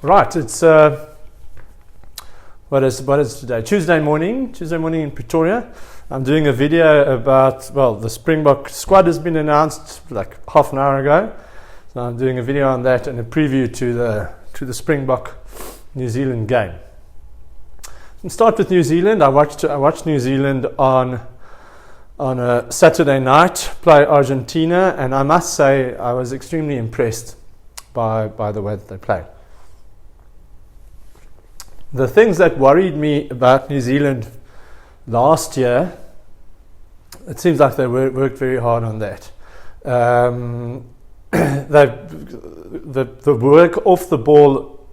Right, it's what is today? Tuesday morning in Pretoria. I'm doing a video about, the Springbok squad has been announced like half an hour ago. So I'm doing a video on that and a preview to the Springbok New Zealand game. Let's start with New Zealand. I watched New Zealand on a Saturday night play Argentina, and I must say I was extremely impressed by the way that they played. The things that worried me about New Zealand last year, it seems like they worked very hard on that. The work off the ball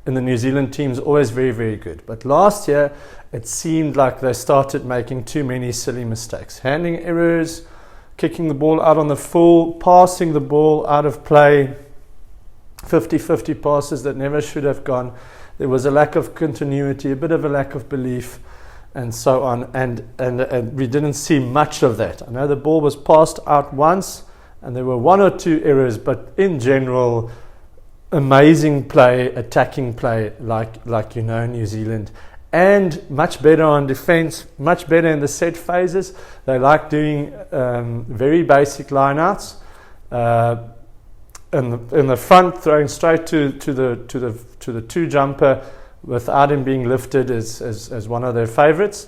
in the New Zealand team is always very, very good. But last year, it seemed like they started making too many silly mistakes. Handling errors, kicking the ball out on the full, passing the ball out of play, 50-50 passes that never should have gone. There was a lack of continuity, a bit of a lack of belief, and so on. And we didn't see much of that. I know the ball was passed out once, and there were one or two errors, but in general, amazing play, attacking play, like New Zealand, and much better on defense, much better in the set phases. They like doing very basic lineouts. In the front, throwing straight to the two jumper without him being lifted as one of their favourites,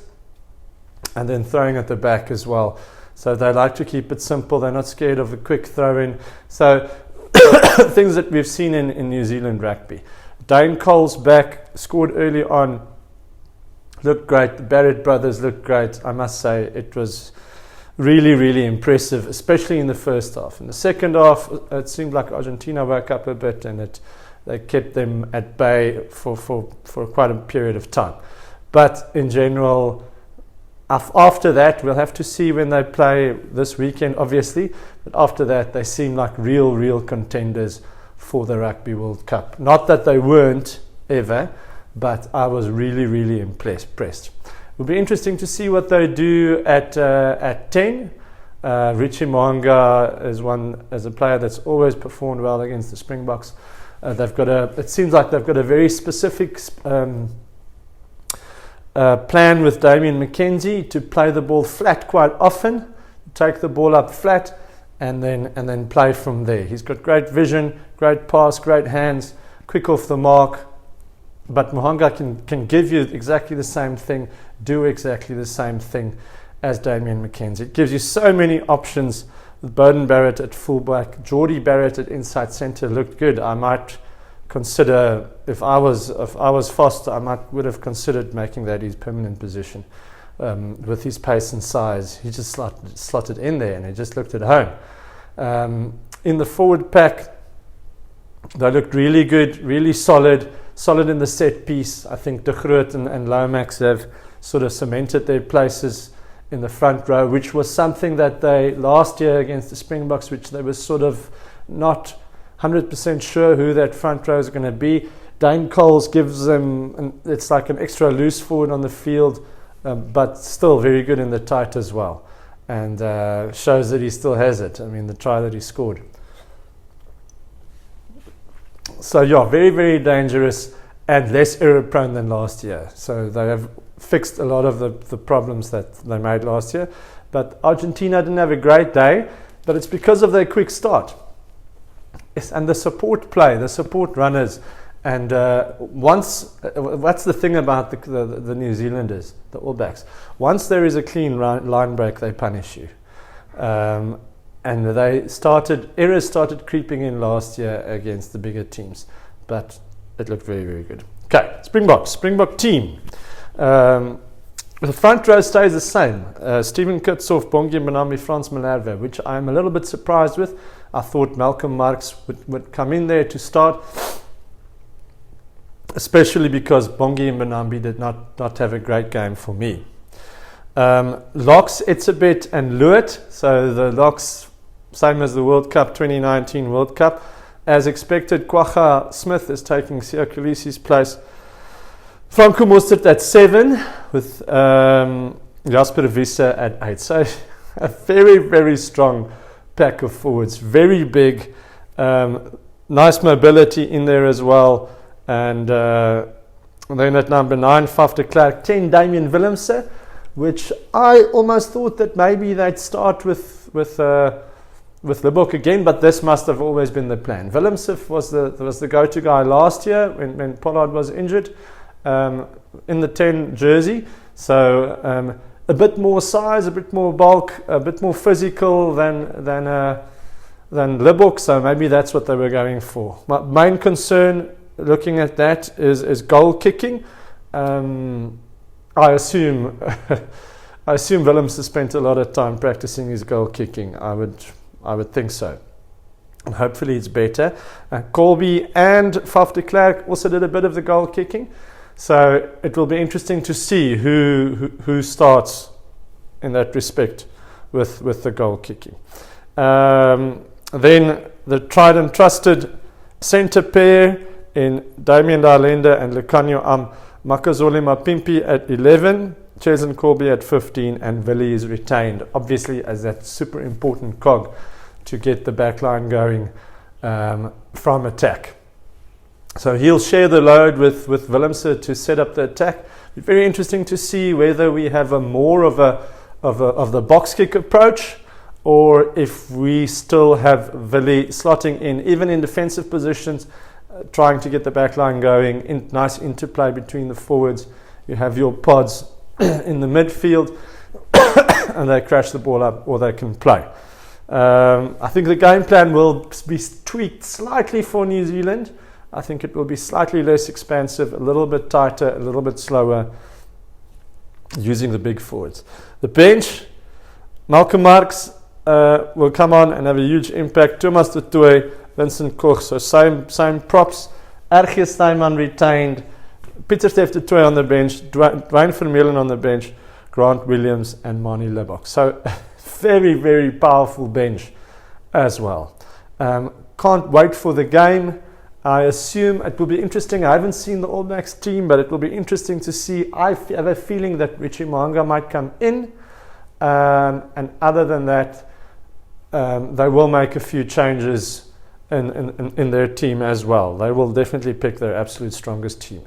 and then throwing at the back as well. So they like to keep it simple. They're not scared of a quick throw in. So things that we've seen in New Zealand rugby. Dane Cole's back, scored early on, looked great. The Barrett brothers looked great. I must say it was really, really impressive, especially in the first half. In the second half, it seemed like Argentina woke up a bit, and they kept them at bay for quite a period of time. But in general, after that, we'll have to see when they play this weekend, obviously. But after that, they seem like real contenders for the Rugby World Cup. Not that they weren't ever, but I was really, really impressed. It'll be interesting to see what they do at 10. Richie Mo'unga is a player that's always performed well against the Springboks. It seems like they've got a very specific plan with Damian McKenzie to play the ball flat quite often, take the ball up flat, and then play from there. He's got great vision, great pass, great hands, quick off the mark. But Mo'unga can give you exactly the same thing, do exactly the same thing as Damian McKenzie. It gives you so many options with Beauden Barrett at fullback, Geordie Barrett at inside centre looked good. I might consider, if I was Foster, would have considered making that his permanent position. With his pace and size, he just slotted in there, and he just looked at home. In the forward pack, they looked really good, really solid in the set piece. I think De Groot and Lomax have sort of cemented their places in the front row, which was something that they last year against the Springboks, which they were sort of not 100% sure who that front row is going to be. Dane Coles gives them, it's like an extra loose forward on the field, but still very good in the tight as well, and shows that he still has it. I mean, the try that he scored. So very, very dangerous and less error prone than last year. So they have fixed a lot of the problems that they made last year. But Argentina didn't have a great day, but it's because of their quick start. Yes, and the support play, the support runners. And what's the thing about the New Zealanders, the All Blacks? Once there is a clean line break, they punish you. And errors started creeping in last year against the bigger teams, but it looked very, very good. Okay, Springbok team. The front row stays the same. Steven Kitshoff, Bongi Mbonambi, Frans Malherbe, which I'm a little bit surprised with. I thought Malcolm Marx would come in there to start, especially because Bongi Mbonambi did not have a great game for me. Locks, Etzebeth and Lewitt. So the Locks, same as the World Cup, 2019 World Cup. As expected, Kwagga Smith is taking Siya Kolisi's place. Franco Mostert at 7 with Jasper Wiese at 8. So a very, very strong pack of forwards. Very big. Nice mobility in there as well. And then at number 9, Faf de Klerk, 10, Damian Willemse, which I almost thought that maybe they'd start with Libbok again, but this must have always been the plan. Willemse was the go-to guy last year when Pollard was injured in the 10 jersey. So a bit more size, a bit more bulk, a bit more physical than Libbok. So maybe that's what they were going for. My main concern looking at that is goal kicking. I assume Willemse spent a lot of time practicing his goal kicking. I would think so. And hopefully it's better. Colby and Faf de Klerk also did a bit of the goal kicking. So it will be interesting to see who starts in that respect with the goal kicking. Then the tried and trusted centre pair in Damian Dalenda and Lekanyo Makazole Mapimpi at 11, Cheslin Colby at 15, and Willie is retained, obviously, as that super important cog to get the back line going from attack. So he'll share the load with Willemse to set up the attack. It's very interesting to see whether we have a more of the box kick approach, or if we still have Willie slotting in, even in defensive positions, trying to get the back line going, nice interplay between the forwards. You have your pods in the midfield and they crash the ball up, or they can play. I think the game plan will be tweaked slightly for New Zealand. I think it will be slightly less expansive, a little bit tighter, a little bit slower, using the big forwards. The bench, Malcolm Marx will come on and have a huge impact. Thomas de Tooy, Vincent Koch, so same props. RG Steinman retained, Pieter Stef de Tooy on the bench, Dwayne Vermeulen on the bench, Grant Williams and Manie Libbok. So very, very powerful bench as well. Can't wait for the game. I assume it will be interesting. I haven't seen the All Blacks team, but it will be interesting to see. I have a feeling that Richie Mo'unga might come in. And other than that, they will make a few changes in their team as well. They will definitely pick their absolute strongest team,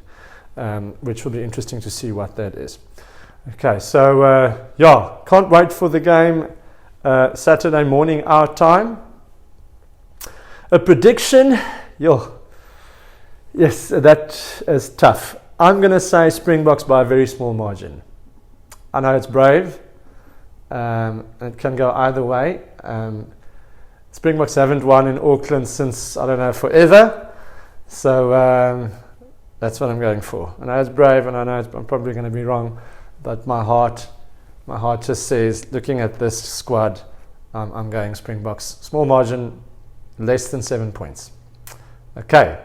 which will be interesting to see what that is. Okay, so can't wait for the game Saturday morning our time. A prediction, yes, that is tough. I'm going to say Springboks by a very small margin. I know it's brave. It can go either way. Springboks haven't won in Auckland since, I don't know, forever. So that's what I'm going for. I know it's brave, and I know I'm probably going to be wrong, but my heart just says, looking at this squad, I'm going Springboks. Small margin, less than 7 points. Okay,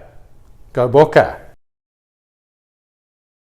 go Bokke.